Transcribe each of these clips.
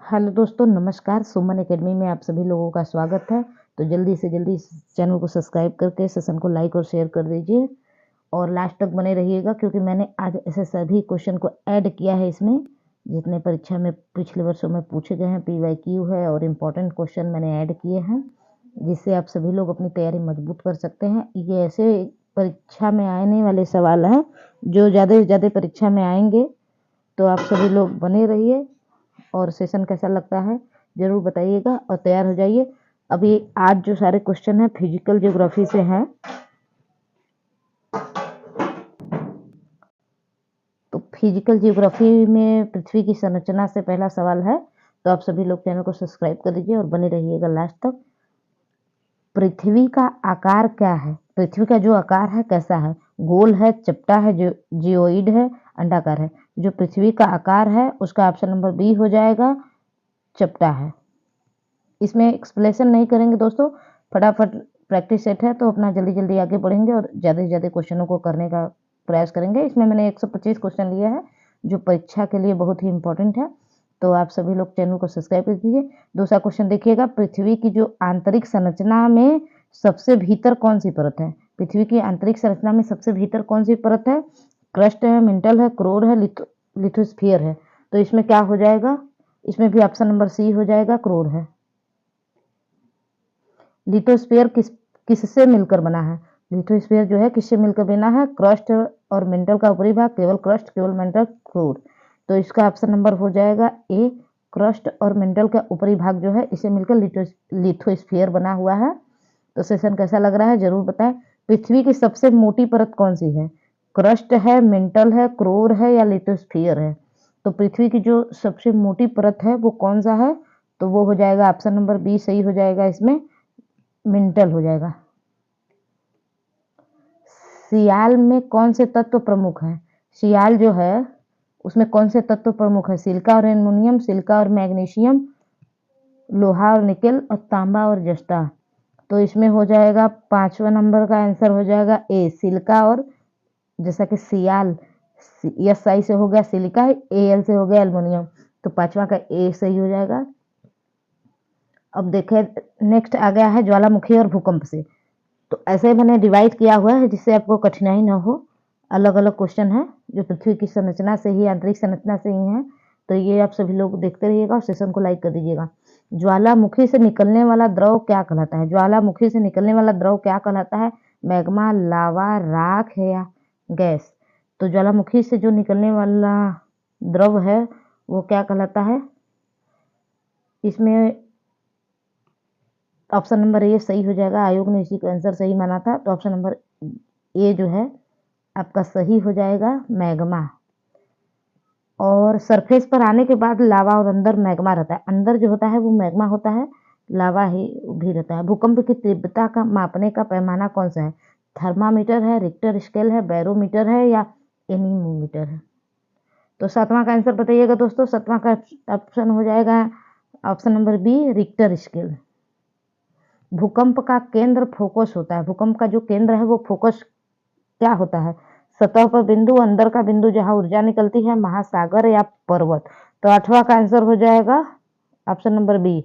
Hello दोस्तों, नमस्कार। सुमन academy में आप सभी लोगों का स्वागत है। तो जल्दी से जल्दी इस चैनल को सब्सक्राइब करके सेशन को लाइक और शेयर कर दीजिए और लास्ट तक बने रहिएगा, क्योंकि मैंने आज ऐसे सभी क्वेश्चन को ऐड किया है इसमें, जितने परीक्षा में पिछले वर्षों में पूछे गए हैं। PYQ है और इम्पोर्टेंट क्वेश्चन मैंने ऐड किए हैं, जिससे आप सभी लोग अपनी तैयारी मजबूत कर सकते हैं। ये ऐसे परीक्षा में आने वाले सवाल हैं जो ज़्यादा से ज़्यादा परीक्षा में आएंगे। तो आप सभी लोग बने रहिए और सेशन कैसा लगता है ज़रूर बताइएगा और तैयार हो जाइए। अभी आज जो सारे क्वेश्चन हैं फिजिकल ज्योग्राफी से हैं। तो फिजिकल ज्योग्राफी में पृथ्वी की संरचना से पहला सवाल है। तो आप सभी लोग चैनल को सब्सक्राइब कर लीजिए और बने रहिएगा लास्ट तक। पृथ्वी का आकार क्या है? पृथ्वी का जो आकार है कैसा है? गोल है, चपटा है, जियोइड है, अंडाकार है? जो पृथ्वी का आकार है उसका ऑप्शन नंबर बी हो जाएगा, चपटा है। इसमें एक्सप्लेनेशन नहीं करेंगे दोस्तों, फटाफट प्रैक्टिस सेट है तो अपना जल्दी जल्दी आगे बढ़ेंगे और ज़्यादा से ज़्यादा क्वेश्चनों को करने का प्रयास करेंगे। इसमें मैंने 125 क्वेश्चन लिए हैं जो परीक्षा के लिए बहुत ही इंपॉर्टेंट है। तो आप सभी लोग चैनल को सब्सक्राइब कर दीजिए। दूसरा क्वेश्चन देखिएगा, पृथ्वी की जो आंतरिक संरचना में सबसे भीतर कौन सी परत है? पृथ्वी की आंतरिक संरचना में सबसे भीतर कौन सी परत है? क्रस्ट है, मेंटल है, कोर है, लिथोस्फीयर है? तो इसमें क्या हो जाएगा? इसमें भी ऑप्शन नंबर सी हो जाएगा, कोर है। लिथोस्फीयर किससे मिलकर बना है? लिथोस्फीयर जो है किससे मिलकर बना है? क्रस्ट और मेंटल का ऊपरी भाग, केवल क्रस्ट, केवल मेंटल, कोर। तो इसका ऑप्शन नंबर हो जाएगा ए, क्रस्ट और मेंटल का ऊपरी भाग जो है इसे मिलकर लिथोस्फीयर बना हुआ है। तो सेशन कैसा लग रहा है जरूर बताएं। पृथ्वी की सबसे मोटी परत कौन सी है? क्रस्ट है, मेंटल है, कोर है या लिथोस्फीयर है? तो पृथ्वी की जो सबसे मोटी परत है वो कौन सा है? तो वो हो जाएगा ऑप्शन नंबर बी सही हो जाएगा, इसमें मेंटल हो जाएगा। सियाल में कौन से तत्व प्रमुख हैं? सियाल जो है उसमें कौन से तत्व प्रमुख है? सिलिका और एल्युमिनियम, सिलिका और मैग्नीशियम, लोहा और निकेल और तांबा और जस्ता। तो इसमें हो जाएगा 5वां नंबर का आंसर हो जाएगा ए, सिलिका और, जैसा कि सियाल SI से हो गया सिलिका, AL से हो गया एल्युमिनियम। तो 5वां का ए सही हो जाएगा। अब देखें, नेक्स्ट आ गया है ज्वालामुखी और भूकंप से। तो ऐसे मैंने डिवाइड किया हुआ है जिससे आपको कठिनाई ना हो। अलग अलग क्वेश्चन है जो पृथ्वी की संरचना से ही, आंतरिक संरचना से ही है। तो ये आप सभी लोग देखते रहिएगा और सेशन को लाइक कर दीजिएगा। ज्वालामुखी से निकलने वाला द्रव क्या कहलाता है? ज्वालामुखी से निकलने वाला द्रव क्या कहलाता है? मैग्मा, लावा, राख है या गैस? तो ज्वालामुखी से जो निकलने वाला द्रव है वो क्या कहलाता है? इसमें ऑप्शन नंबर ए सही हो जाएगा। आयोग ने इसी का आंसर सही माना था, तो ऑप्शन नंबर ए जो है आपका सही हो जाएगा, मैग्मा। और सरफेस पर आने के बाद लावा और अंदर मैग्मा रहता है। अंदर जो होता है वो मैग्मा होता है, लावा ही भी रहता है। भूकंप की तीव्रता का मापने का पैमाना कौन सा है? थर्मामीटर है, रिक्टर स्केल है, बैरोमीटर है या एनीमोमीटर है? तो 7वां का आंसर बताइएगा दोस्तों। 7वां का ऑप्शन हो जाएगा option number B, Richter scale. भूकंप का केंद्र फोकस होता है। भूकंप का जो केंद्र है वो फोकस क्या होता है? सतह पर बिंदु, अंदर का बिंदु जहां ऊर्जा निकलती है, महासागर या पर्वत? तो 8वां का आंसर हो जाएगा ऑप्शन नंबर बी,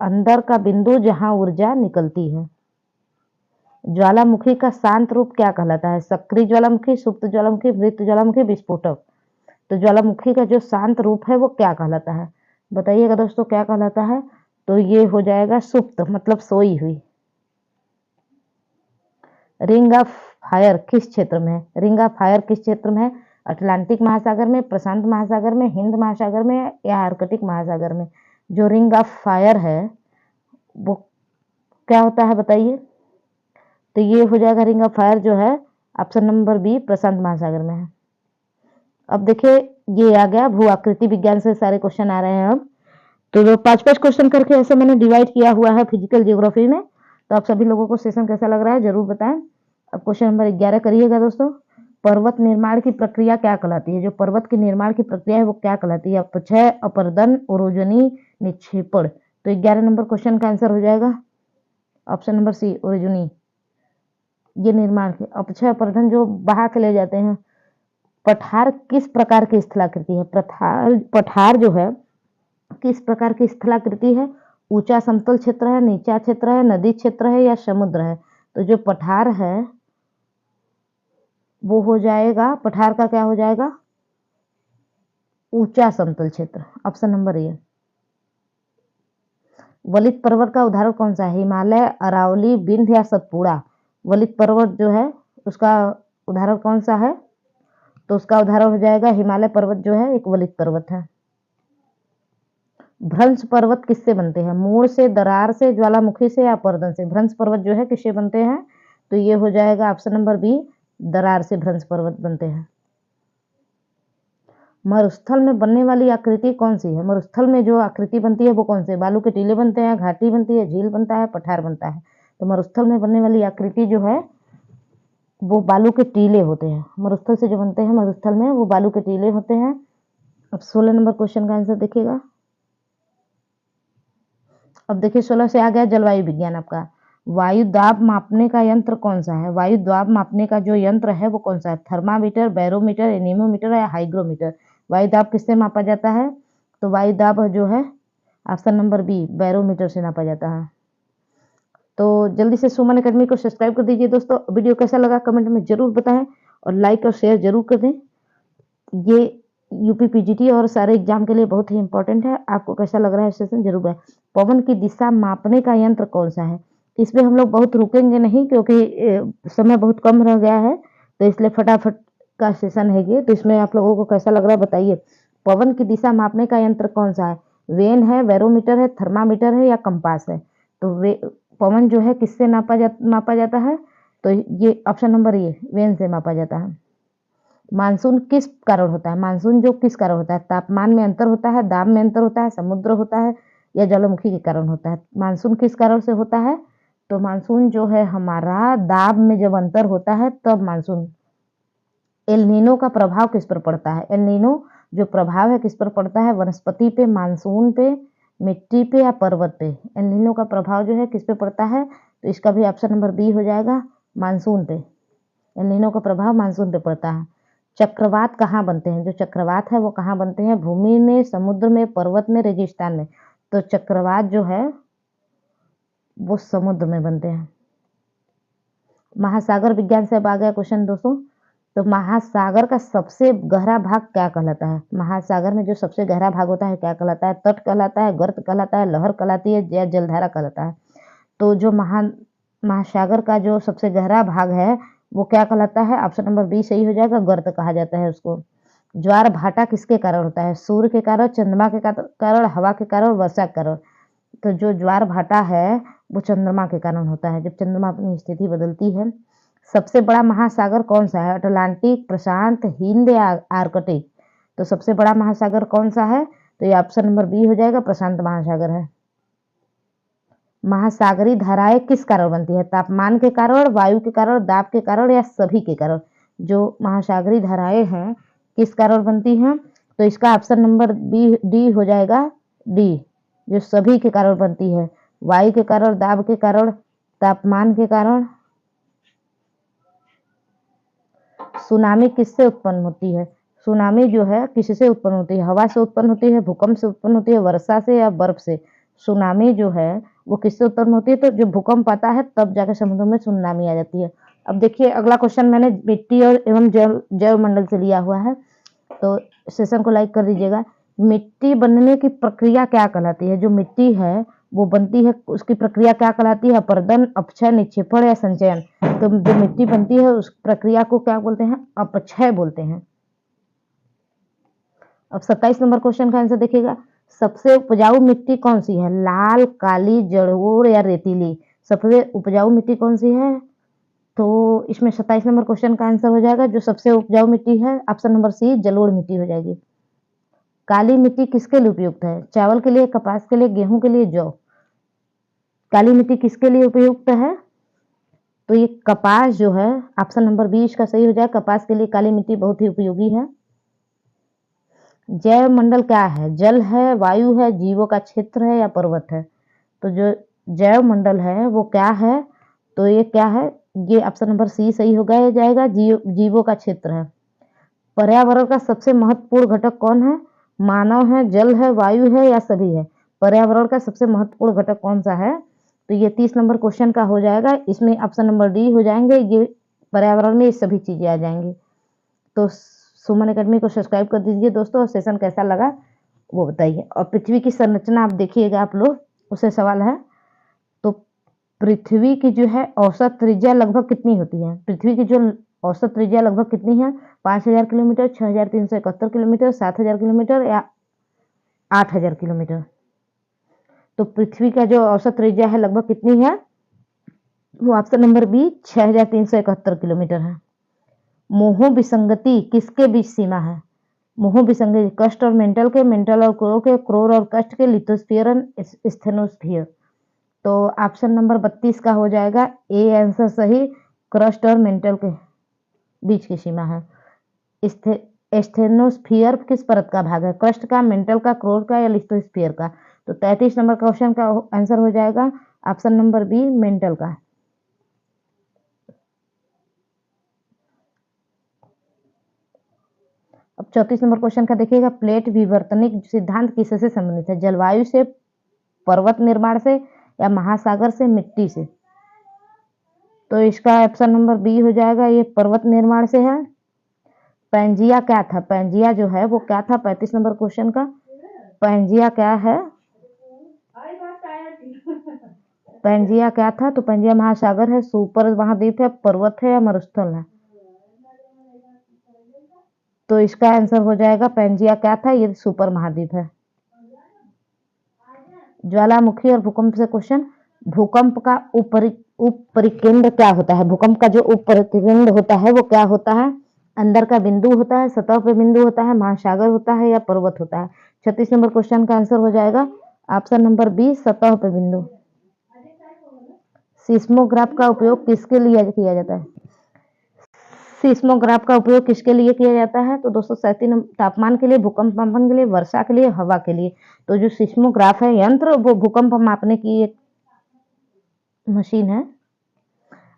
अंदर का बिंदु जहां ऊर्जा निकलती है। ज्वालामुखी का शांत रूप क्या कहलाता है? सक्रिय ज्वालामुखी, सुप्त ज्वालामुखी, मृत ज्वालामुखी, विस्फोटक? तो ज्वालामुखी का जो शांत रूप है वो क्या कहलाता है? बताइएगा दोस्तों क्या कहलाता है? तो ये हो जाएगा सुप्त, मतलब सोई हुई। रिंग ऑफ फायर किस क्षेत्र में है? रिंग ऑफ फायर किस क्षेत्र में है? अटलांटिक महासागर में, प्रशांत महासागर में, हिंद महासागर में या आर्कटिक महासागर में? जो रिंग ऑफ फायर है वो क्या होता है बताइए? तो ये हो जाएगा रिंग ऑफ फायर जो है ऑप्शन नंबर बी, प्रशांत महासागर में है। अब देखिए ये आ गया भू आकृति विज्ञान से सारे क्वेश्चन आ रहे हैं। अब तो जो 5-5 क्वेश्चन करके ऐसे मैंने डिवाइड किया हुआ है फिजिकल ज्योग्राफी में। तो आप सभी लोगों को सेशन कैसा लग रहा है जरूर बताएं। अब क्वेश्चन नंबर 11 करिएगा दोस्तों। पर्वत निर्माण की प्रक्रिया क्या कहलाती है? जो पर्वत के निर्माण की प्रक्रिया है वो क्या कहलाती है? अपक्षय, अपरदन, ओरोजनी, निक्षेपण? तो 11 नंबर क्वेश्चन का आंसर हो जाएगा ऑप्शन नंबर सी, ओरोजनी। ये निर्माण के अपक्षय, अपरदन जो बहा के ले जाते हैं। पठार किस प्रकार की स्थलाकृति है? पठार जो है किस प्रकार की स्थलाकृति है? ऊंचा समतल क्षेत्र है, नीचा क्षेत्र है, नदी क्षेत्र है या समुद्र है? तो जो पठार है वो हो जाएगा, पठार का क्या हो जाएगा? ऊंचा समतल क्षेत्र, ऑप्शन नंबर ए। वलित पर्वत का उदाहरण कौन सा है? हिमालय, अरावली, विंध्य या सतपुड़ा? वलित पर्वत जो है उसका उदाहरण कौन सा है? तो उसका उदाहरण हो जाएगा हिमालय पर्वत, जो है एक वलित पर्वत है। भ्रंश पर्वत किससे बनते हैं? मूल से, दरार से, ज्वालामुखी से या अपरदन से? भ्रंश पर्वत जो है किससे बनते हैं? तो ये हो जाएगा ऑप्शन नंबर बी, दरार से भ्रंश पर्वत बनते हैं। मरुस्थल में बनने वाली आकृति कौन सी है? मरुस्थल में जो आकृति बनती है वो कौन सी है? बालू के टीले बनते हैं, घाटी बनती है, झील बनता है, पठार बनता है? तो मरुस्थल में बनने वाली आकृति जो है वो बालू के टीले होते हैं। मरुस्थल से जो बनते हैं मरुस्थल में वो बालू के टीले होते हैं। अब 16 नंबर क्वेश्चन का आंसर देखिएगा। अब देखिए 16 से आ गया जलवायु विज्ञान आपका। वायु दाब मापने का यंत्र कौन सा है? वायु दाब मापने का जो यंत्र है वो कौन सा है? थर्मामीटर, बैरोमीटर, एनीमोमीटर या हाइग्रोमीटर? वायु दाब किससे मापा जाता है? तो वायु दाब जो है ऑप्शन नंबर बी, बैरोमीटर से नापा जाता है। तो जल्दी से सुमन अकेडमी को सब्सक्राइब कर दीजिए दोस्तों। वीडियो कैसा लगा कमेंट में जरूर बताएं और लाइक और शेयर जरूर कर दें। ये यूपी पीजीटी और सारे एग्जाम के लिए बहुत ही इंपॉर्टेंट है। आपको कैसा लग रहा है सेशन जरूर बताएं। पवन की दिशा मापने का यंत्र कौन सा है? इसमें हम लोग बहुत रुकेंगे नहीं क्योंकि समय बहुत कम रह गया है, तो इसलिए फटाफट का सेशन है ये। तो इसमें आप लोगों को कैसा लग रहा है बताइए। पवन की दिशा मापने का यंत्र कौन सा है? वेन है, बैरोमीटर है, थर्मामीटर है या कंपास है? तो पवन जो है किससे मापा जाता है? तो ये ऑप्शन नंबर ए, वेन से मापा जाता है। मानसून किस कारण होता है? मानसून जो किस कारण होता है? तापमान में अंतर होता है, दाब में अंतर होता है, समुद्र होता है या ज्वालामुखी के कारण होता है? मानसून किस कारण से होता है? तो मानसून जो है हमारा दाब में जब अंतर होता है तब मानसून। एल नीनो का प्रभाव किस पर पड़ता है? एल नीनो जो प्रभाव है किस पर पड़ता है? वनस्पति पे, मानसून पे, मिट्टी पे या पर्वत पे? एल नीनो का प्रभाव जो है किस पे पड़ता है? तो इसका भी ऑप्शन नंबर बी हो जाएगा, मानसून पे। एल नीनो का प्रभाव मानसून पे पड़ता है। चक्रवात कहाँ बनते हैं? जो चक्रवात है वो कहाँ बनते हैं? भूमि में, समुद्र में, पर्वत में, रेगिस्तान में? तो चक्रवात जो है वो समुद्र में बनते हैं। महासागर विज्ञान से अब आ गया क्वेश्चन दोस्तों। तो महासागर का सबसे गहरा भाग क्या कहलाता है? महासागर में जो सबसे गहरा भाग होता है क्या कहलाता है? तट कहलाता है, गर्त कहलाता है, लहर कहलाती है या जलधारा कहलाता है? तो जो महासागर का जो सबसे गहरा भाग है वो क्या कहलाता है? ऑप्शन नंबर बी सही हो जाएगा, गर्त कहा जाता है उसको। ज्वार भाटा किसके कारण होता है? सूर्य के कारण, चंद्रमा के कारण, हवा के कारण, वर्षा के कारण? तो जो ज्वार भाटा है वो चंद्रमा के कारण होता है, जब चंद्रमा अपनी स्थिति बदलती है। सबसे बड़ा महासागर कौन सा है? अटलांटिक, प्रशांत, हिंद या आर्कटिक? तो सबसे बड़ा महासागर कौन सा है? तो ये ऑप्शन नंबर बी हो जाएगा, प्रशांत महासागर है। महासागरीय धाराएं किस कारण बनती है? तापमान के कारण, वायु के कारण, दाब के कारण या सभी के कारण? जो महासागरीय धाराएं हैं किस कारण बनती हैं? तो इसका ऑप्शन नंबर डी हो जाएगा, डी, जो सभी के कारण बनती है। वायु के कारण, दाब के कारण, तापमान के कारण। सुनामी किससे उत्पन्न होती है? सुनामी जो है किससे उत्पन्न होती है? हवा से उत्पन्न होती है, भूकंप से उत्पन्न होती है, वर्षा से या बर्फ से? सुनामी जो है वो किससे उत्पन्न होती है? तो जब भूकंप आता है तब जाकर समुद्र में सुनामी आ जाती है। अब देखिए अगला क्वेश्चन मैंने मिट्टी और एवं जैव मंडल से लिया हुआ है, तो सेशन को लाइक कर दीजिएगा। मिट्टी बनने की प्रक्रिया क्या कहलाती है? जो मिट्टी है वो बनती है उसकी प्रक्रिया क्या कहलाती है? अपरदन, अपक्षय, निक्षेपण या संचयन? तो जो मिट्टी बनती है उस प्रक्रिया को क्या बोलते हैं? अपक्षय बोलते हैं। अब 27 नंबर क्वेश्चन का आंसर देखिएगा। सबसे उपजाऊ मिट्टी कौन सी है? लाल, काली, जलोढ़ या रेतीली? सबसे उपजाऊ मिट्टी कौन सी है? तो इसमें 27 नंबर क्वेश्चन का आंसर हो जाएगा, जो सबसे उपजाऊ मिट्टी है ऑप्शन नंबर सी, जलोढ़ मिट्टी हो जाएगी। काली मिट्टी किसके लिए उपयुक्त है? चावल के लिए, कपास के लिए, गेहूं के लिए, जौ? काली मिट्टी किसके लिए उपयुक्त है? तो ये कपास जो है ऑप्शन नंबर बी इसका सही हो जाए। कपास के लिए काली मिट्टी बहुत ही उपयोगी है। जैव मंडल क्या है? जल है, वायु है, जीवों का क्षेत्र है या पर्वत है? तो जो जैव मंडल है वो क्या है? तो ये क्या है? ये ऑप्शन नंबर सी सही हो जाएगा, जीवों का क्षेत्र है। पर्यावरण का सबसे महत्वपूर्ण घटक कौन है? मानव है, जल है, वायु है या सभी है? पर्यावरण का सबसे महत्वपूर्ण घटक कौन सा है? तो ये 30 नंबर क्वेश्चन का हो जाएगा। इसमें ऑप्शन नंबर डी हो जाएंगे। ये पर्यावरण में ये सभी चीजें आ जाएंगी। तो सुमन एकेडमी को सब्सक्राइब कर दीजिए दोस्तों। और सेशन कैसा लगा वो बताइए। और पृथ्वी की संरचना आप देखिएगा आप लोग, उससे सवाल है। तो पृथ्वी की जो है औसत त्रिज्या लगभग कितनी होती है? पृथ्वी की जो औसत त्रिज्या लगभग कितनी है? 5000 किलोमीटर, 6371 किलोमीटर, 7000 किलोमीटर या 8000 किलोमीटर? तो पृथ्वी का जो औसत त्रिज्या है लगभग कितनी है? वो ऑप्शन नंबर बी 6371 किलोमीटर है। मोह विसंगति किसके बीच सीमा है? मोह विसंगति कष्ट और मेंटल के, मेंटल और क्रोर के, क्रोर और कष्ट के, लिथोस्फीयर और स्टेनोस्फीयर। तो ऑप्शन नंबर 32 का हो जाएगा ए आंसर सही। क्रस्ट और मेंटल के बीच की सीमा है। स्टेनोस्फीयर किस परत का भाग है? क्रस्ट का, मेंटल का, क्रोर का या लिथोस्फीयर का? तो 33 नंबर क्वेश्चन का आंसर हो जाएगा ऑप्शन नंबर बी मेंटल का। अब 34 नंबर क्वेश्चन का देखिएगा। प्लेट विवर्तनिक सिद्धांत किससे संबंधित है? जलवायु से, पर्वत निर्माण से या महासागर से, मिट्टी से? तो इसका ऑप्शन नंबर बी हो जाएगा। ये पर्वत निर्माण से है। पैंजिया क्या था? पैंजिया जो है वो क्या था? 35 नंबर क्वेश्चन का पैंजिया क्या है? पैंजिया क्या था? तो पैंजिया महासागर है, सुपर महाद्वीप है, पर्वत है या मरुस्थल है? तो इसका आंसर हो जाएगा पैंजिया क्या था? ये सुपर महाद्वीप है। ज्वालामुखी और भूकंप से क्वेश्चन। भूकंप का उपरिकेंद्र क्या होता है? भूकंप का जो उपरिकेंद्र होता है वो क्या होता है? अंदर का बिंदु होता है, सतह पे बिंदु होता है, महासागर होता है या पर्वत होता है? 36 नंबर क्वेश्चन का आंसर हो जाएगा ऑप्शन नंबर बी सतह पे बिंदु। सिस्मोग्राफ का उपयोग किसके लिए किया जाता है? सिस्मोग्राफ का उपयोग किसके लिए किया जाता है? तो दोस्तों तापमान के लिए, भूकंप मापन के लिए, वर्षा के लिए, हवा के लिए। तो जो सिस्मोग्राफ है यंत्र वो भूकंप मापने की एक मशीन है।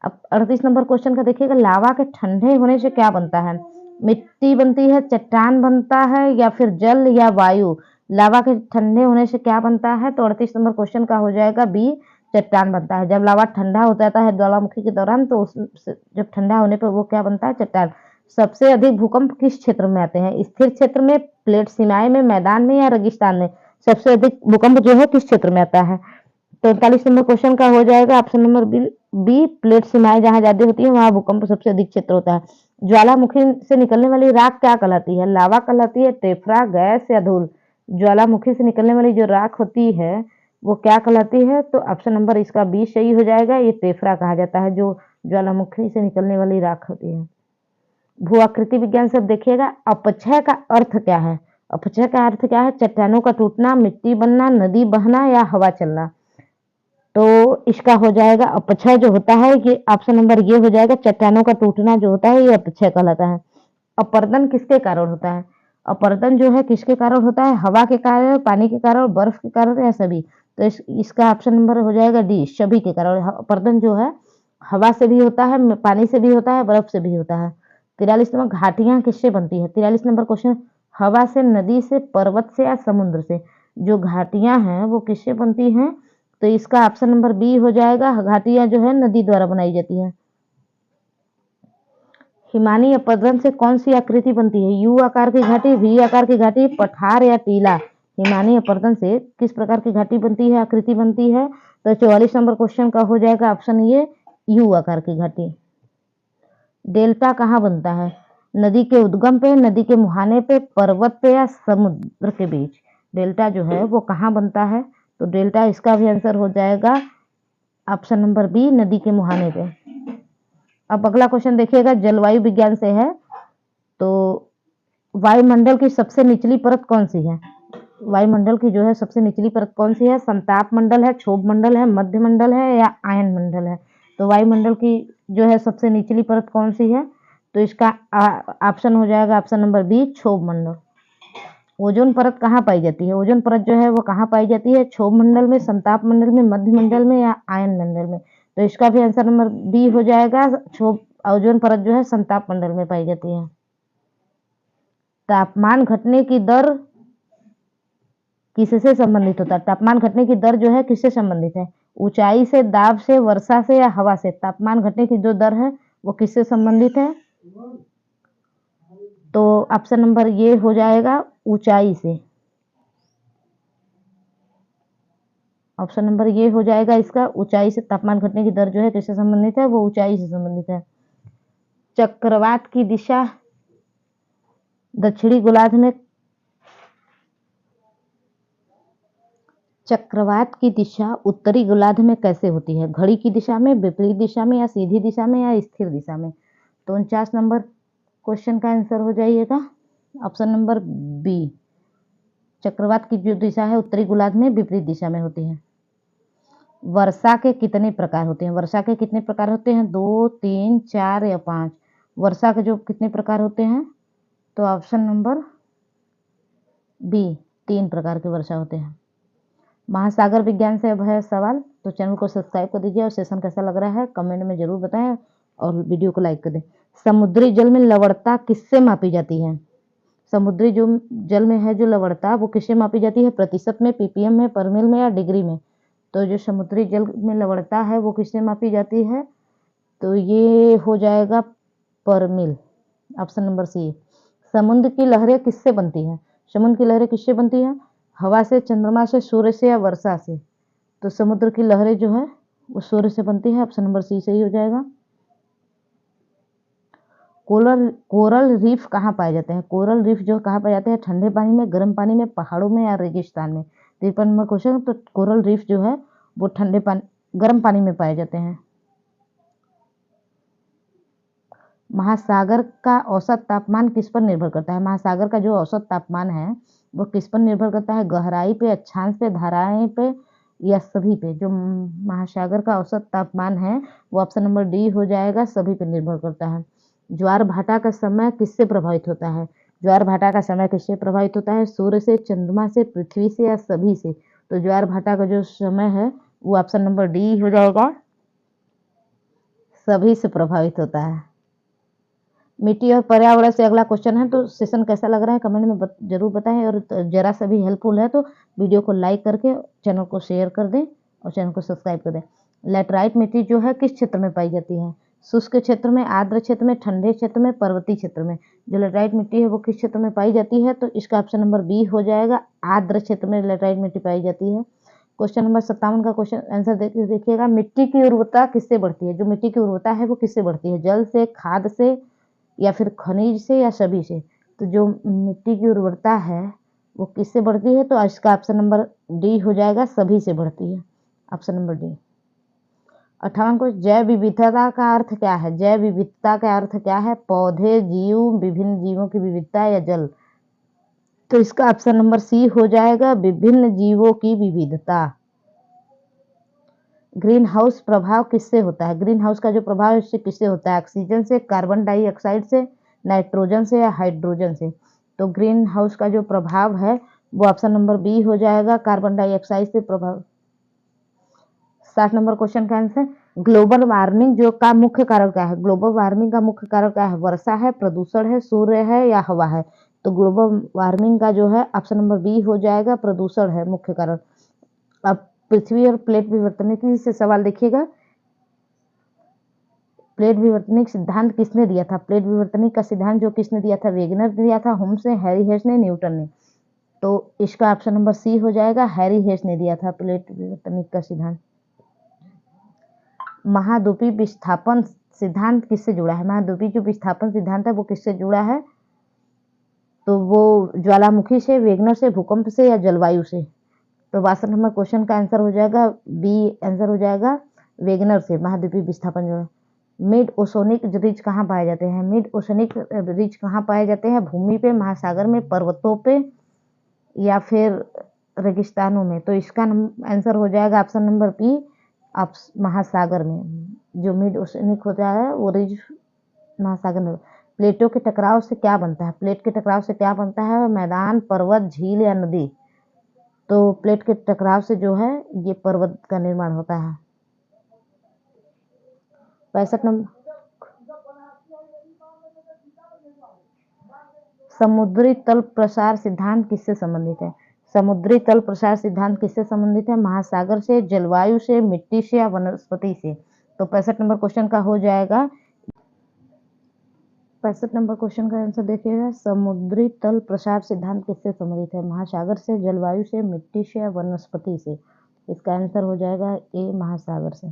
अब 38 नंबर क्वेश्चन का देखिएगा। लावा के ठंडे होने से क्या बनता है? मिट्टी बनती है, चट्टान बनता है या फिर जल या वायु? लावा के ठंडे होने से क्या बनता है? तो 38 नंबर क्वेश्चन का हो जाएगा बी चट्टान बनता है। जब लावा ठंडा हो जाता है ज्वालामुखी के दौरान तो जब ठंडा होने पर वो क्या बनता है? चट्टान। सबसे अधिक भूकंप किस क्षेत्र में आते हैं? स्थिर क्षेत्र में, प्लेट सीमाएं में, मैदान में या रेगिस्तान में? सबसे अधिक भूकंप जो है किस क्षेत्र में आता है? 43 नंबर क्वेश्चन का हो जाएगा ऑप्शन नंबर बी प्लेट सीमाएं जहां ज्यादा होती है वहां भूकंप सबसे अधिक क्षेत्र होता है। ज्वालामुखी से निकलने वाली राख क्या कहलाती है? लावा कहलाती है, टेफ्रा, गैस या धूल? ज्वालामुखी से निकलने वाली जो राख होती है वो क्या कहलाती है? तो ऑप्शन नंबर इसका बी सही हो जाएगा। ये टेफ्रा कहा जाता है जो ज्वालामुखी से निकलने वाली राख होती है। भू आकृति विज्ञान से देखिएगा। अपक्षय का अर्थ क्या है? अपक्षय का अर्थ क्या है? चट्टानों का टूटना, मिट्टी बनना, नदी बहना या हवा चलना? तो इसका हो जाएगा अपक्षय जो होता है ये ऑप्शन नंबर ये हो जाएगा। चट्टानों का टूटना जो होता है ये अपक्षय कहलाता है। अपर्दन किसके कारण होता है? अपर्दन जो है किसके कारण होता है? हवा के कारण, पानी के कारण, बर्फ के कारण या सभी? तो इसका ऑप्शन नंबर हो जाएगा डी सभी के कारण। अपर्दन जो है हवा से भी होता है, पानी से भी होता है, बर्फ से भी होता है। 43 नंबर घाटियां किससे बनती है? 43 नंबर क्वेश्चन। हवा से, नदी से, पर्वत से या समुद्र से? जो घाटियां हैं वो किससे बनती हैं? तो इसका ऑप्शन नंबर बी हो जाएगा। घाटियां जो है नदी द्वारा बनाई जाती है। हिमानी अपरदन से कौन सी आकृति बनती है? यू आकार की घाटी, वी आकार की घाटी, पठार या टीला? हिमानी अपरदन से किस प्रकार की घाटी बनती है, आकृति बनती है? तो 44 नंबर क्वेश्चन का हो जाएगा ऑप्शन ये यू आकार की घाटी। डेल्टा कहाँ बनता है? नदी के उद्गम पे, नदी के मुहाने पे, पर्वत पे या समुद्र के बीच? डेल्टा जो है वो कहाँ बनता है? तो डेल्टा इसका भी आंसर हो जाएगा ऑप्शन नंबर बी नदी के मुहाने पे। अब अगला क्वेश्चन देखिएगा, जलवायु विज्ञान से है। तो वायुमंडल की सबसे निचली परत कौन सी है? वायुमंडल की जो है सबसे निचली परत कौन सी है? संताप मंडल है, क्षोभ मंडल है, मध्य मंडल है या आयन मंडल है? तो वायुमंडल की जो है सबसे निचली परत कौन सी है? तो इसका ऑप्शन हो जाएगा ऑप्शन नंबर बी क्षोभ मंडल। ओजोन परत कहाँ पाई जाती है? ओजोन परत जो है वो कहाँ पाई जाती है? क्षोभ मंडल में, संताप मंडल में, मध्य मंडल में या आयन मंडल में? तो इसका भी आंसर नंबर बी हो जाएगा। ओजोन परत जो है संताप मंडल में पाई जाती है। तापमान घटने की दर किससे संबंधित होता है? तापमान घटने की दर जो है किससे संबंधित है? ऊंचाई से, दाब से, वर्षा से या हवा से? तापमान घटने की जो दर है वो किससे संबंधित है? तो ऑप्शन नंबर ये हो जाएगा ऊंचाई से। ऑप्शन नंबर ये हो जाएगा इसका, ऊंचाई से। तापमान घटने की दर जो है किससे संबंधित है? वो ऊंचाई से संबंधित है। चक्रवात की दिशा दक्षिणी गोलार्ध में चक्रवात की दिशा उत्तरी गोलार्ध में कैसे होती है? घड़ी की दिशा में, विपरीत दिशा में, या सीधी दिशा में, या स्थिर दिशा में? तो 49 नंबर क्वेश्चन का आंसर हो जाइएगा ऑप्शन नंबर बी। चक्रवात की जो दिशा है उत्तरी गोलार्ध में विपरीत दिशा में होती है। वर्षा के कितने प्रकार होते हैं? वर्षा के कितने प्रकार होते हैं? 2, 3, 4 या 5? वर्षा के जो कितने प्रकार होते हैं? तो ऑप्शन नंबर बी, 3 प्रकार के वर्षा होते हैं। महासागर विज्ञान से अब है सवाल, तो चैनल को सब्सक्राइब कर दीजिए और सेशन कैसा लग रहा है कमेंट में जरूर बताएं और वीडियो को लाइक कर दें। समुद्री जल में लवणता किससे मापी जाती है? समुद्री जो जल में है जो लवणता वो किससे मापी जाती है? प्रतिशत में, पीपीएम में, परमिल में, या डिग्री में? तो जो समुद्री जल में लवणता है वो किससे मापी जाती है? तो ये हो जाएगा परमिल, ऑप्शन नंबर सी। समुद्र की लहरें किससे बनती हैं? समुद्र की लहरें किससे बनती हैं? हवा से, चंद्रमा से, सूर्य से, या वर्षा से? तो समुद्र की लहरें जो है वो सूर्य से बनती है, ऑप्शन नंबर सी सही हो जाएगा। कोरल रीफ कहाँ पाए जाते हैं? कोरल रीफ जो कहाँ पाए जाते हैं? ठंडे पानी में, गर्म पानी में, पहाड़ों में, या रेगिस्तान में? 53 नंबर क्वेश्चन। तो कोरल रीफ जो है वो ठंडे पानी, गर्म पानी में पाए जाते हैं। महासागर का औसत तापमान किस पर निर्भर करता है? महासागर का जो औसत तापमान है वो किस पर निर्भर करता है? गहराई पे, अक्षांश पे, धाराएं पे, या सभी पे? जो महासागर का औसत तापमान है वो ऑप्शन नंबर डी हो जाएगा, सभी पे निर्भर करता है। ज्वार भाटा का समय किससे प्रभावित होता है? ज्वार भाटा का समय किससे प्रभावित होता है? सूर्य से, चंद्रमा से, पृथ्वी से, या सभी से? तो ज्वार भाटा का जो समय है वो ऑप्शन नंबर डी हो जाएगा, सभी से प्रभावित होता है। मिट्टी और पर्यावरण से अगला क्वेश्चन है, तो सेशन कैसा लग रहा है कमेंट में जरूर बताएं, और जरा सा भी हेल्पफुल है तो वीडियो को लाइक करके चैनल को शेयर कर दें और चैनल को सब्सक्राइब कर दें। लैटराइट मिट्टी जो है किस क्षेत्र में पाई जाती है? शुष्क क्षेत्र में, आर्द्र क्षेत्र में, ठंडे क्षेत्र में, पर्वतीय क्षेत्र में? जो लैटराइट मिट्टी है वो किस क्षेत्र में पाई जाती है? तो इसका ऑप्शन नंबर बी हो जाएगा, आर्द्र क्षेत्र में लैटराइट मिट्टी पाई जाती है। क्वेश्चन नंबर 57 का क्वेश्चन आंसर देखिएगा। मिट्टी की उर्वरता किससे बढ़ती है? जो मिट्टी की उर्वरता है वो किससे बढ़ती है? जल से, खाद से, या फिर खनिज से, या सभी से? तो जो मिट्टी की उर्वरता है वो किससे बढ़ती है? तो इसका ऑप्शन नंबर डी हो जाएगा, सभी से बढ़ती है, ऑप्शन नंबर डी। 58 को जैव विविधता का अर्थ क्या है? जैव विविधता का अर्थ क्या है? पौधे, जीव, विभिन्न जीवों की विविधता, या जल? तो इसका ऑप्शन नंबर सी हो जाएगा, विभिन्न जीवों की विविधता। ग्रीन हाउस प्रभाव किससे होता है? ग्रीन हाउस का जो प्रभाव है इससे किससे होता है? ऑक्सीजन से, कार्बन डाइऑक्साइड से, नाइट्रोजन से, या हाइड्रोजन से? तो ग्रीन हाउस का जो प्रभाव है वो ऑप्शन नंबर बी हो जाएगा, कार्बन डाइऑक्साइड से प्रभाव। 60 नंबर क्वेश्चन का आंसर, ग्लोबल वार्मिंग जो का मुख्य कारण क्या है? ग्लोबल वार्मिंग का मुख्य कारण क्या है? वर्षा है, प्रदूषण है, सूर्य है, या हवा है? तो ग्लोबल वार्मिंग का जो है ऑप्शन नंबर बी हो जाएगा, प्रदूषण है मुख्य कारण। अब पृथ्वी और प्लेट विवर्तनिकी से सवाल देखिएगा। प्लेट विवर्तनिक सिद्धांत किसने दिया था? प्लेट विवर्तनिक का सिद्धांत जो किसने दिया था? वेगनर ने दिया था, होम्स ने, हैरी हेस ने, न्यूटन ने? तो इसका ऑप्शन नंबर सी हो जाएगा, हैरी हेस ने दिया था प्लेट विवर्तनिक का सिद्धांत। महाद्वीपीय विस्थापन सिद्धांत किससे जुड़ा है? महाद्वीपीय जो विस्थापन सिद्धांत है वो किससे जुड़ा है? तो वो ज्वालामुखी से, वेगनर से, भूकंप से, या जलवायु से? तो 62 नंबर क्वेश्चन का आंसर हो जाएगा बी, आंसर हो जाएगा वेगनर से। महाद्वीपीय विस्थापन जो है। मिड ओशनिक रिज कहाँ पाए जाते हैं? मिड ओशनिक रिज कहाँ पाए जाते हैं? भूमि पे, महासागर में, पर्वतों पे, या फिर रेगिस्तानों में? तो इसका आंसर हो जाएगा ऑप्शन नंबर बी, महासागर में। जो मिड ओशनिक होता है वो रिज महासागर में। प्लेटों के टकराव से क्या बनता है? प्लेट के टकराव से क्या बनता है? मैदान, पर्वत, झील, या नदी? तो प्लेट के टकराव से जो है ये पर्वत का निर्माण होता है। 65 नंबर, समुद्री तल प्रसार सिद्धांत किससे संबंधित है? समुद्री तल प्रसार सिद्धांत किससे संबंधित है? महासागर से, जलवायु से, मिट्टी से या वनस्पति से? तो 65 नंबर क्वेश्चन का हो जाएगा, 65 नंबर क्वेश्चन का आंसर देखिएगा, समुद्री तल प्रसार सिद्धांत किससे संबंधित है? महासागर से, जलवायु से, मिट्टी से या वनस्पति से? इसका आंसर हो जाएगा ए, महासागर से।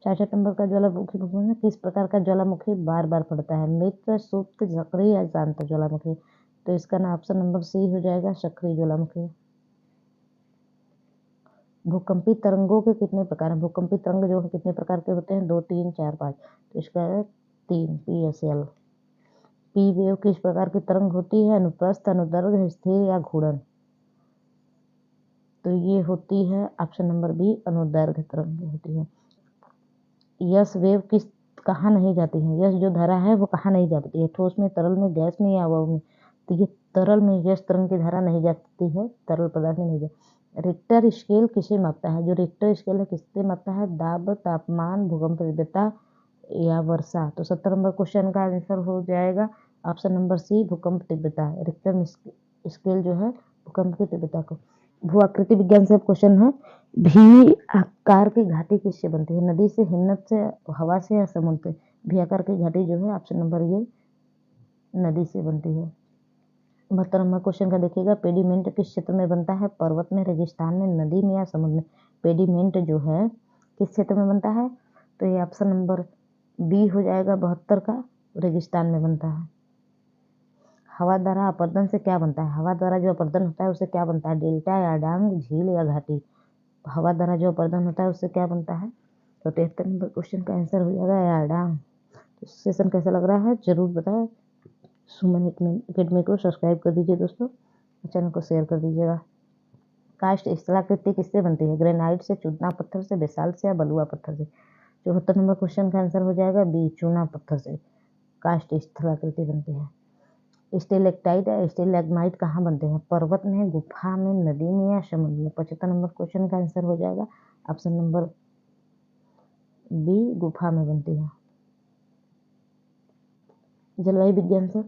66 नंबर का ज्वालामुखी भूकंप में किस प्रकार का ज्वालामुखी बार बार फटता है? मित्र, सुप्त, सक्रिय या शांत ज्वालामुखी? तो इसका ना ऑप्शन नंबर सी हो जाएगा, सक्रिय ज्वालामुखी। भूकंपी तरंगों के कितने प्रकार हैं? भूकंपी तरंग जो कितने प्रकार के होते हैं? 2, 3, 4, 5। तो इसका है 3, PSL। पी वेव किस प्रकार की तरंग होती है? अनुप्रस्थ, अनुदैर्घ्य, स्थिर या घूर्णन? तो ये होती है ऑप्शन नंबर बी, अनुदैर्घ्य तरंग होती है। यस वेव कहाँ नहीं जाती है? यस जो धारा है वो कहाँ नहीं जाती है? ठोस में, तरल में, गैस में या अवाव में? तो ये तरल में यस तरंग की धारा नहीं जाती है, तरल पदार्थ में नहीं जाती। रिक्टर स्केल किसे मापता है? जो रिक्टर स्केल है किससे मापता है? दाब, तापमान, भूकंप तीव्रता या वर्षा? तो 70 नंबर क्वेश्चन का आंसर हो जाएगा ऑप्शन नंबर सी, भूकंप तीव्रता। रिक्टर स्केल जो है भूकंप की तीव्रता को। भू आकृति विज्ञान से क्वेश्चन है, भी आकार की घाटी किससे बनती है? नदी से, हिमनद से, हवा से या समुद्र से? भी आकार की घाटी जो है ऑप्शन नंबर ये नदी से बनती है। 72 नंबर क्वेश्चन का देखिएगा, पेडीमेंट किस क्षेत्र में बनता है? पर्वत में, रेगिस्तान में, नदी में या समुद्र में? पेडीमेंट जो है किस क्षेत्र में बनता है? तो ये ऑप्शन नंबर बी हो जाएगा 72 का, रेगिस्तान में बनता है। हवा द्वारा अपर्दन से क्या बनता है? हवा द्वारा जो अपर्दन होता है उससे क्या बनता है? डेल्टा या डांग, झील या घाटी? हवा द्वारा जो अपर्दन होता है उससे क्या बनता है? तो 73 नंबर क्वेश्चन का आंसर हो जाएगा यारडांग। तो सेशन कैसा लग रहा है जरूर बताएं। सुमन एकेडमी को सब्सक्राइब कर दीजिए दोस्तों, चैनल को शेयर कर दीजिएगा। कास्ट स्थलाकृति किससे बनती है? ग्रेनाइट से, चूना पत्थर से, बेसाल्ट से या बलुआ पत्थर से? 74 नंबर क्वेश्चन का आंसर हो जाएगा बी, चूना पत्थर से कास्ट स्थलाकृति बनती है। स्टेलेक्टाइट या स्टेलैग्माइट कहाँ बनते हैं? पर्वत में, गुफा में, नदी में या समुद्र में? 75 नंबर क्वेश्चन का आंसर हो जाएगा ऑप्शन नंबर बी, गुफा में बनती है। जलवायु विज्ञान से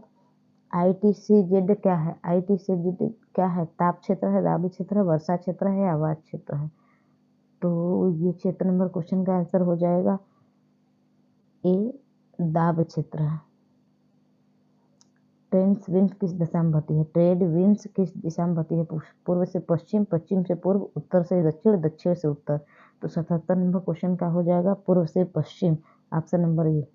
ITCZ क्या है? ITCZ क्या है? ताप क्षेत्र है, दाब क्षेत्र है, वर्षा क्षेत्र है या आवाज क्षेत्र है? तो ये क्षेत्र नंबर क्वेश्चन का आंसर हो जाएगा ए, दाब क्षेत्र है। ट्रेड विंड्स किस दिशा में बहती है? ट्रेड विंड्स किस दिशा में बहती है? पूर्व से पश्चिम, पश्चिम से पूर्व, उत्तर से दक्षिण, दक्षिण से उत्तर? तो 77 नंबर क्वेश्चन का हो जाएगा पूर्व से पश्चिम, option number A.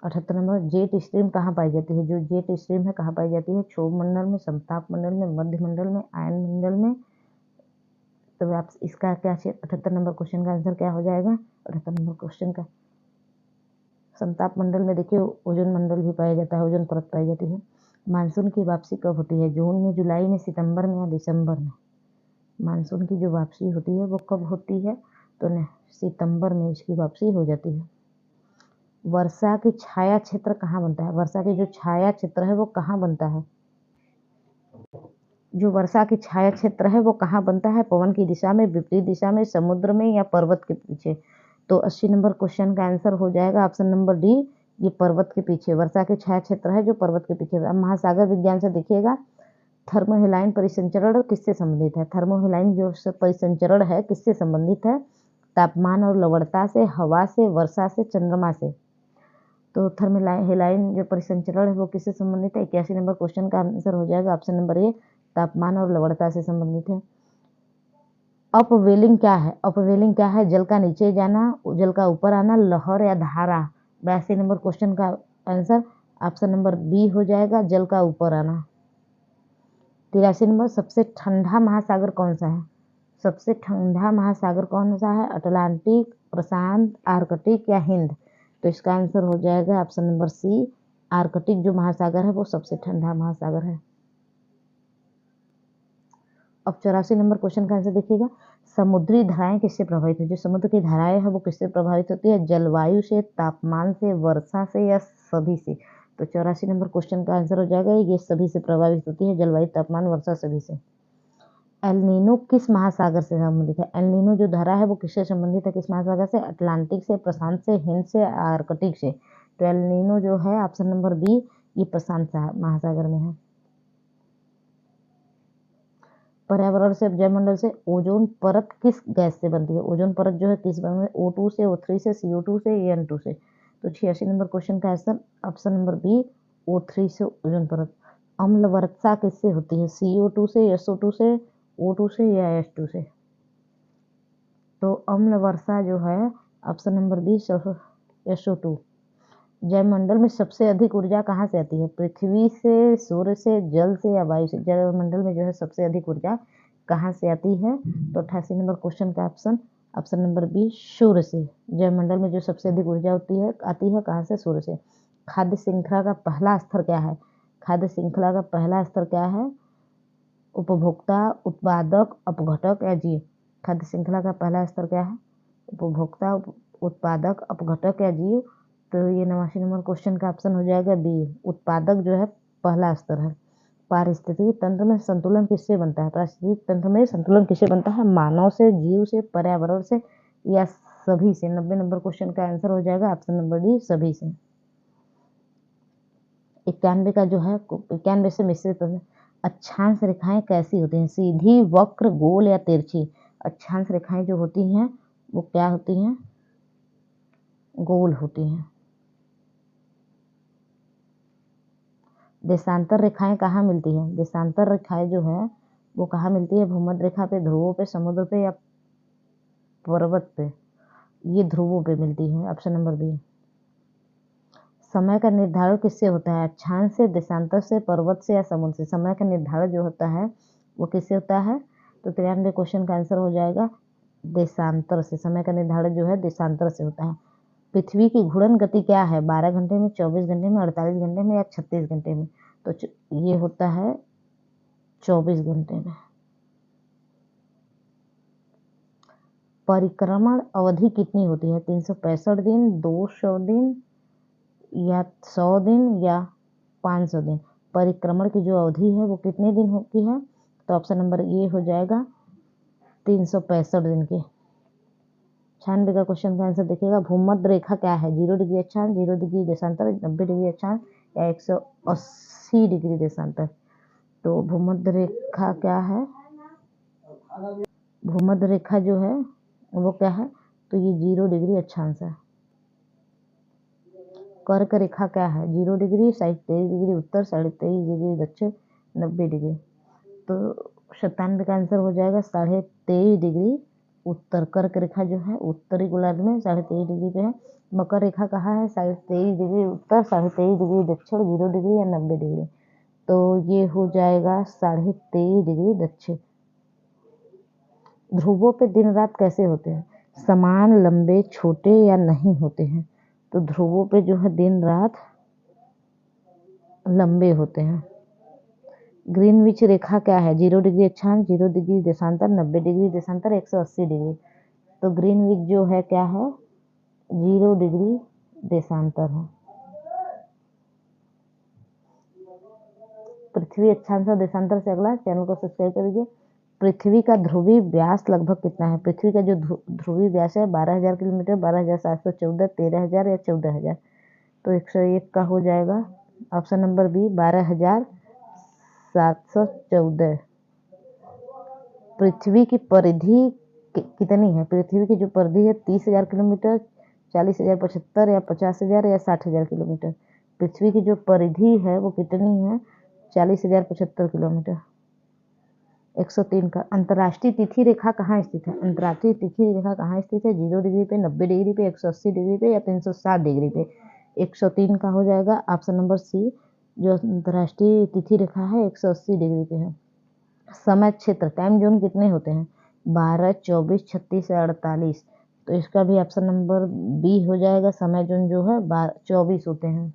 78 number, jet stream कहाँ पाई जाती है? जो जेट स्ट्रीम है कहाँ पाई जाती है? क्षोभ मंडल में, समताप मंडल में, मध्य मंडल में, आयन मंडल में? तो आप इसका क्या 78 नंबर क्वेश्चन का आंसर क्या हो जाएगा? 78 नंबर क्वेश्चन का समताप मंडल में देखिए ओजोन मंडल भी पाया जाता है, ओजोन परत पाई जाती है। मानसून की वापसी कब होती है? जून में, जुलाई में, सितंबर में या दिसंबर में? मानसून की जो वापसी होती है वो कब होती है? तो सितंबर में इसकी वापसी हो जाती है। वर्षा की छाया क्षेत्र कहाँ बनता है? वर्षा की जो छाया क्षेत्र है वो कहाँ बनता है? जो वर्षा की छाया क्षेत्र है वो कहाँ बनता है? पवन की दिशा में, विपरीत दिशा में, समुद्र में या पर्वत के पीछे? तो 80 नंबर क्वेश्चन का आंसर हो जाएगा ऑप्शन नंबर डी, ये पर्वत के पीछे। वर्षा के छाया क्षेत्र है जो पर्वत के पीछे। अब महासागर विज्ञान से देखिएगा, थर्मोहेलाइन परिसंचरण किससे संबंधित है? थर्मोहेलाइन जो परिसंचरण है किससे संबंधित है? तापमान और लवणता से, हवा से, वर्षा से, चंद्रमा से? तो थर्मोहेलाइन जो परिसंचरण है वो किससे संबंधित है? 81 नंबर क्वेश्चन का आंसर हो जाएगा ऑप्शन नंबर ए, तापमान और लवणता से संबंधित है। अपवेलिंग क्या है? अपवेलिंग क्या है? जल का नीचे जाना, जल का ऊपर आना, लहर या धारा? 82 नंबर क्वेश्चन का आंसर ऑप्शन नंबर बी हो जाएगा, जल का ऊपर आना। 83 नंबर, सबसे ठंडा महासागर कौन सा है? सबसे ठंडा महासागर कौन सा है? अटलांटिक, प्रशांत, आर्कटिक या हिंद? तो इसका आंसर हो जाएगा ऑप्शन नंबर सी, आर्कटिक जो महासागर है वो सबसे ठंडा महासागर है। अब 84 नंबर क्वेश्चन का आंसर देखिएगा, समुद्री धाराएं किससे प्रभावित है? जो समुद्र की धाराएं है वो किससे प्रभावित होती है? जलवायु से, तापमान से, वर्षा से या सभी से? तो 84 नंबर क्वेश्चन का आंसर हो जाएगा ये सभी से प्रभावित होती है, जलवायु, तापमान, वर्षा सभी से। एल नीनो किस महासागर से संबंधित है? एल नीनो जो धारा है वो किससे संबंधित है? किस महासागर से? अटलांटिक से, प्रशांत से, हिंद से, आर्कटिक से? तो एल नीनो जो है ऑप्शन नंबर बी, ये प्रशांत महासागर में है। पर्यावरण से, जयमंडल से ओजोन परत किस गैस से बनती है? ओजोन परत जो है किस बनती है? O2 से, O3 से, CO2 से, N2 से। तो 86 नंबर क्वेश्चन का answer option number B, O3 से ओजोन परत। अम्ल वर्षा किससे होती है? CO2 से, SO2 से, O2 से या H2 से? तो अम्ल वर्षा जो है ऑप्शन नंबर बी, SO2। जयमंडल में सबसे अधिक ऊर्जा कहाँ से आती है? पृथ्वी से, सूर्य से, जल से या वायु से? जयमंडल में जो है सबसे अधिक ऊर्जा कहाँ से आती है? तो 88 नंबर क्वेश्चन का ऑप्शन नंबर बी, सूर्य से। जयमंडल में जो सबसे अधिक ऊर्जा आती है कहाँ से? सूर्य से। खाद्य श्रृंखला का पहला स्तर क्या है? खाद्य श्रृंखला का पहला स्तर क्या है? उपभोक्ता, उत्पादक, अपघटक या जीव? खाद्य श्रृंखला का पहला स्तर क्या है? उपभोक्ता, उत्पादक, अपघटक या जीव? तो ये 89 नंबर क्वेश्चन का ऑप्शन हो जाएगा बी, उत्पादक जो है पहला स्तर है। पारिस्थितिकी तंत्र में संतुलन किससे बनता है? पारिस्थितिकी तंत्र में संतुलन किससे बनता है? मानव से, जीव से, पर्यावरण से या सभी से? 90 नंबर क्वेश्चन का आंसर हो जाएगा ऑप्शन नंबर डी, सभी से। 91 का जो है 91 से मिश्रित अक्षांश रेखाएं कैसी होती हैं? सीधी, वक्र, गोल या तिरछी? अक्षांश रेखाएं जो होती हैं वो क्या होती हैं? गोल होती हैं। देशांतर रेखाएं कहाँ मिलती हैं? देशांतर रेखाएं जो है वो कहाँ मिलती है? भूमध्य रेखा पे, ध्रुवों पे, समुद्र पे या पर्वत पे? ये ध्रुवों पे मिलती है, ऑप्शन नंबर बी। समय का निर्धारण किससे होता है? अक्षांश से, देशांतर से, पर्वत से या समुद्र से? समय का निर्धारण जो होता है वो किससे होता है? तो 93 क्वेश्चन का आंसर हो जाएगा देशांतर से। समय का निर्धारण जो है देशांतर से होता है। पृथ्वी की घूर्णन गति क्या है? 12 घंटे में, 24 घंटे में, 48 घंटे में या 36 घंटे में? तो ये होता है 24 घंटे में। परिक्रमण अवधि कितनी होती है? 365 दिन, 200 दिन या 100 दिन या 500 दिन? परिक्रमण की जो अवधि है वो कितने दिन होती है? तो ऑप्शन नंबर ए हो जाएगा 365 दिन की। 96 का क्वेश्चन का आंसर देखिएगा, भूमध्य रेखा क्या है? 0 डिग्री अक्षांश, 0 डिग्री देशांतर, 90 डिग्री अक्षांश या 180 डिग्री देशांतर? तो भूमध्य रेखा क्या है? भूमध्य रेखा जो है वो क्या है? तो ये 0 डिग्री अक्षांश है। कर्क रेखा क्या है? 0 डिग्री, 23 डिग्री उत्तर, 23.5 डिग्री दक्षिण, 90 डिग्री। तो 97 का आंसर हो जाएगा 23.5 डिग्री उत्तर। कर्क रेखा जो है उत्तरी गोलार्ध में 23.5 डिग्री पे है। मकर रेखा कहाँ है? 23.5 डिग्री उत्तर, 23.5 डिग्री दक्षिण, 0 डिग्री या 90 डिग्री? तो ये हो जाएगा 23.5 डिग्री दक्षिण। ध्रुवों पे दिन रात कैसे होते हैं? समान, लंबे, छोटे या नहीं होते हैं? तो ध्रुवों पे जो है दिन रात लंबे होते हैं। ग्रीनविच रेखा क्या है? 0 डिग्री अक्षांश, 0 डिग्री देशांतर, 90 डिग्री देशांतर, 180 डिग्री? तो ग्रीनविच जो है क्या है? 0 डिग्री देशांतर है। पृथ्वी अक्षांश और देशांतर से अगला, चैनल को सब्सक्राइब कर दीजिए। पृथ्वी का ध्रुवीय व्यास लगभग कितना है? पृथ्वी का जो ध्रुवीय व्यास है 12,000 किलोमीटर, 12,714, 13,000 या 14,000? तो 101 का हो जाएगा ऑप्शन नंबर बी, 12,714। पृथ्वी की परिधि कितनी है? पृथ्वी की जो परिधि है 30,000 किलोमीटर, 40,075 या 50,000 या 60,000 किलोमीटर? पृथ्वी की जो परिधि है वो कितनी है? 40,075 किलोमीटर। 103 का, अंतर्राष्ट्रीय तिथि रेखा कहाँ स्थित है? अंतर्राष्ट्रीय तिथि रेखा कहाँ स्थित है? 0 डिग्री पे, 90 डिग्री पे, 180 डिग्री पे या 360 डिग्री पे? 103 का हो जाएगा ऑप्शन नंबर सी, जो अंतर्राष्ट्रीय तिथि रेखा है 180 डिग्री पे है। समय क्षेत्र, टाइम जोन कितने होते हैं? 12, 24, 36 या 48? तो इसका भी ऑप्शन नंबर बी हो जाएगा, समय जोन जो है 24 होते हैं।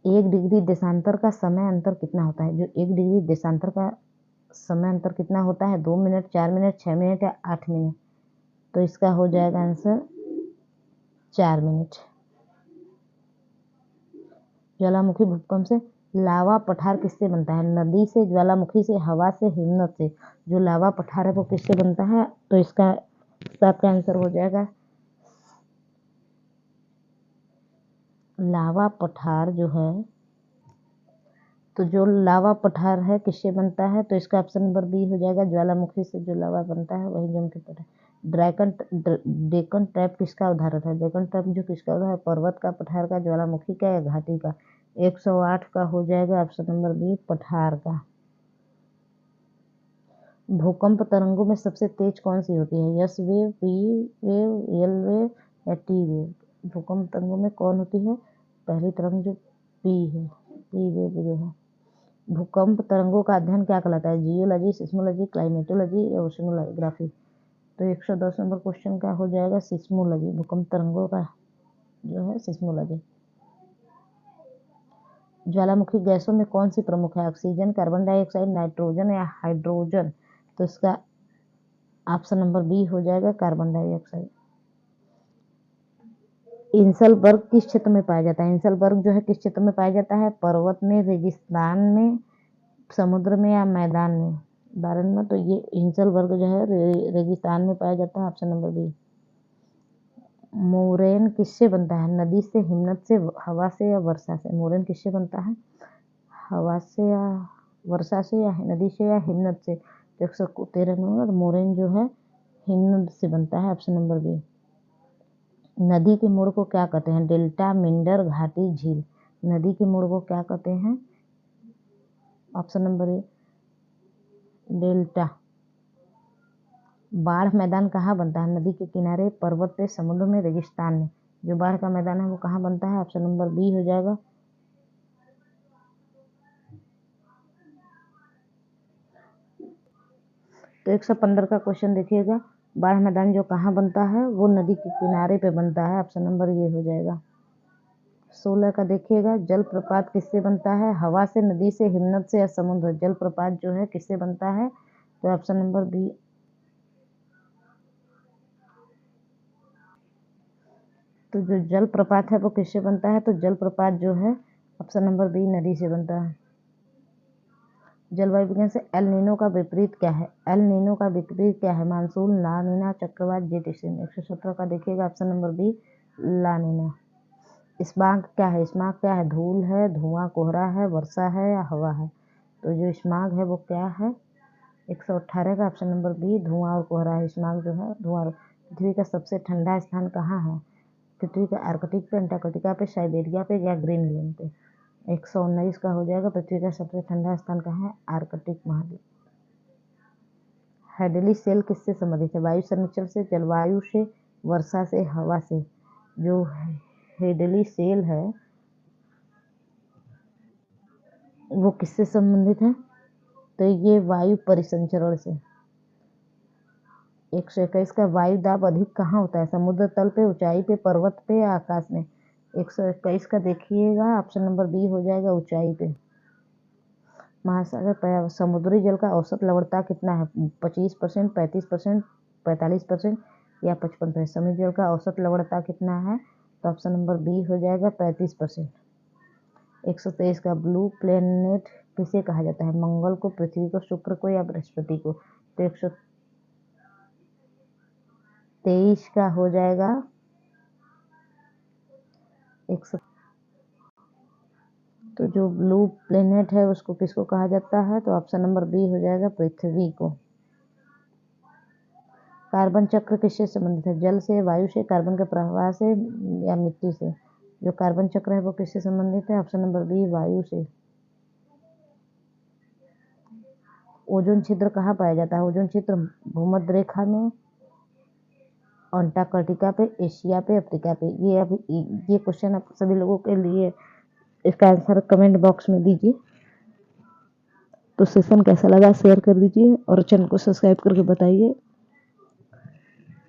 1 डिग्री देशांतर का समय अंतर कितना होता है? जो 1 डिग्री देशांतर का समय अंतर कितना होता है? 2 मिनट, 4 मिनट, 6 मिनट या 8 मिनट? तो इसका हो जाएगा आंसर 4 मिनट। ज्वालामुखी भूकंप से लावा पठार किससे बनता है? नदी से, ज्वालामुखी से, हवा से, हिमनद से? जो लावा पठार है वो किससे बनता है? तो इसका 7 का आंसर हो जाएगा, लावा पठार जो है तो जो लावा पठार है किससे बनता है, तो इसका ऑप्शन नंबर बी हो जाएगा, ज्वालामुखी से जो लावा बनता है वही जम के पठार। डेक्कन ट्रैप किसका उदाहरण है, डेक्कन ट्रैप जो किसका उदाहरण है, पर्वत का, पठार का, ज्वालामुखी का या घाटी का। 108 का हो जाएगा ऑप्शन नंबर बी, पठार का। भूकंप तरंगों में सबसे तेज कौन सी होती है, S wave, P wave, L wave या टी वेव। भूकंप तरंगों में कौन होती है, पहली तरंग जो पी है, पी वेव जो है। भूकंप तरंगों का अध्ययन क्या कहलाता है, जियोलॉजी, सिस्मोलॉजी, क्लाइमेटोलॉजी या ओशनोग्राफी। तो 110 नंबर क्वेश्चन का हो जाएगा सिस्मोलॉजी, भूकंप तरंगों का जो है सिस्मोलॉजी। ज्वालामुखी गैसों में कौन सी प्रमुख है, ऑक्सीजन, कार्बन डाइऑक्साइड, नाइट्रोजन या हाइड्रोजन। तो इसका ऑप्शन नंबर बी हो जाएगा, कार्बन डाइऑक्साइड। इंसलबर्ग किस क्षेत्र में पाया जाता है, इंसलबर्ग जो है किस क्षेत्र में पाया जाता है, पर्वत में, रेगिस्तान में, समुद्र में या मैदान में, भारत में। तो ये इंसलबर्ग जो है रेगिस्तान में पाया जाता है, ऑप्शन नंबर बी। मोरेन किससे बनता है, नदी से, हिमनद से, हवा से या वर्षा से। मोरेन किससे बनता है, हवा से या वर्षा से या नदी से या हिमनद से। 113 नंबर, मोरेन जो है हिमनद से बनता है, ऑप्शन नंबर बी। नदी के मोड़ को क्या कहते हैं, डेल्टा, मिंडर, घाटी, झील। नदी के मोड़ को क्या कहते हैं, ऑप्शन नंबर ए, डेल्टा। बाढ़ मैदान कहाँ बनता है, नदी के किनारे, पर्वत पे, समुद्र में, रेगिस्तान में। जो बाढ़ का मैदान है वो कहाँ बनता है, ऑप्शन नंबर बी हो जाएगा। तो 115 का क्वेश्चन देखिएगा, बाढ़ मैदान जो कहाँ बनता है वो नदी के किनारे पे बनता है, ऑप्शन नंबर ये हो जाएगा। 16 का देखिएगा, जलप्रपात किससे बनता है, हवा से, नदी से, हिमनद से या समुद्र। जलप्रपात जो है किससे बनता है, तो ऑप्शन नंबर बी। तो जो जलप्रपात है वो किससे बनता है, तो जलप्रपात जो है ऑप्शन नंबर बी, नदी से बनता है। जलवायु विज्ञान से एल नीनो का विपरीत क्या है, एल नीनो का विपरीत क्या है, मानसून, ला नीना, चक्रवात, जेट स्ट्रीम। 117 का देखिएगा, ऑप्शन नंबर बी, ला नीना। स्माग क्या है, स्माग क्या है, धूल है, धुआं, कोहरा है, वर्षा है या हवा है। तो जो स्माग है वो क्या है, 118 का ऑप्शन नंबर बी, धुआं और कोहरा है। स्माग जो है धुआं। पृथ्वी का सबसे ठंडा स्थान कहाँ है, पृथ्वी का आर्कटिक पे, अंटार्कटिका पे, साइबेरिया पे या ग्रीनलैंड पे। 119 का हो जाएगा, पृथ्वी का सबसे ठंडा स्थान कहाँ है, आर्कटिक महाद्वीप। हेडली सेल किससे संबंधित है, वायु संरक्षण से, जलवायु से, वर्षा से, हवा से। जो हेडली सेल है वो किससे संबंधित है, तो ये वायु परिसंचरण से। 121 का, वायु दाब अधिक कहाँ होता है, समुद्र तल पे, ऊंचाई पे, पर्वत पे या आकाश में। 121 का देखिएगा, ऑप्शन नंबर बी हो जाएगा, ऊंचाई पे। महासागर, समुद्री जल का औसत लवणता कितना है, 25%, 35%, 45% या 55%। समुद्री जल का औसत लवणता कितना है, तो ऑप्शन नंबर बी हो जाएगा, 35%। 123 का, ब्लू प्लेनेट किसे कहा जाता है, मंगल को, पृथ्वी को, शुक्र को या बृहस्पति को। तो 123 का हो जाएगा, तो जो ब्लू प्लेनेट है उसको किसको कहा जाता है, तो ऑप्शन नंबर बी हो जाएगा, पृथ्वी को। कार्बन चक्र किससे संबंधित है, जल से, वायु से, कार्बन के प्रवाह से या मिट्टी से। जो कार्बन चक्र है वो किससे संबंधित है, ऑप्शन नंबर बी, वायु से। ओजोन छिद्र कहाँ पाया जाता है, ओजोन छिद्र भूमध्य रेखा में, अंटार्कटिका पे, एशिया पे, अफ्रीका पे। ये क्वेश्चन आप सभी लोगों के लिए, इसका आंसर कमेंट बॉक्स में दीजिए। तो सेशन कैसा लगा शेयर कर दीजिए और चैनल को सब्सक्राइब करके बताइए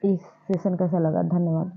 इस सेशन कैसा लगा। धन्यवाद।